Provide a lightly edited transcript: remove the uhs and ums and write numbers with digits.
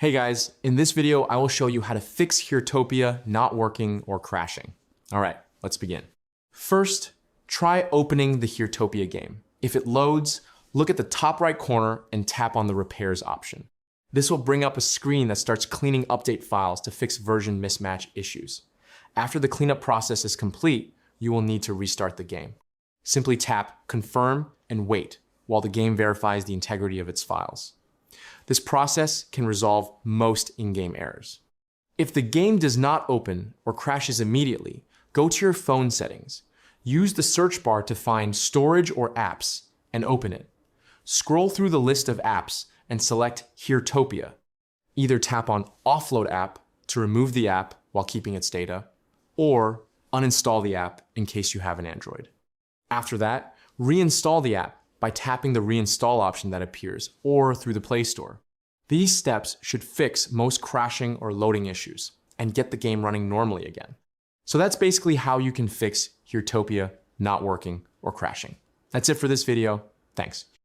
Hey guys, in this video, I will show you how to fix Heartopia not working or crashing. All right, let's begin. First, try opening the Heartopia game. If it loads, look at the top right corner and tap on the repairs option. This will bring up a screen that starts cleaning update files to fix version mismatch issues. After the cleanup process is complete, you will need to restart the game. Simply tap confirm and wait while the game verifies the integrity of its files. This process can resolve most in-game errors. If the game does not open or crashes immediately, go to your phone settings. Use the search bar to find storage or apps and open it. Scroll through the list of apps and select Heartopia. Either tap on Offload App to remove the app while keeping its data, or uninstall the app in case you have an Android. After that, reinstall the app by tapping the reinstall option that appears, or through the Play Store. These steps should fix most crashing or loading issues and get the game running normally again. So that's basically how you can fix Heartopia not working or crashing. That's it for this video. Thanks.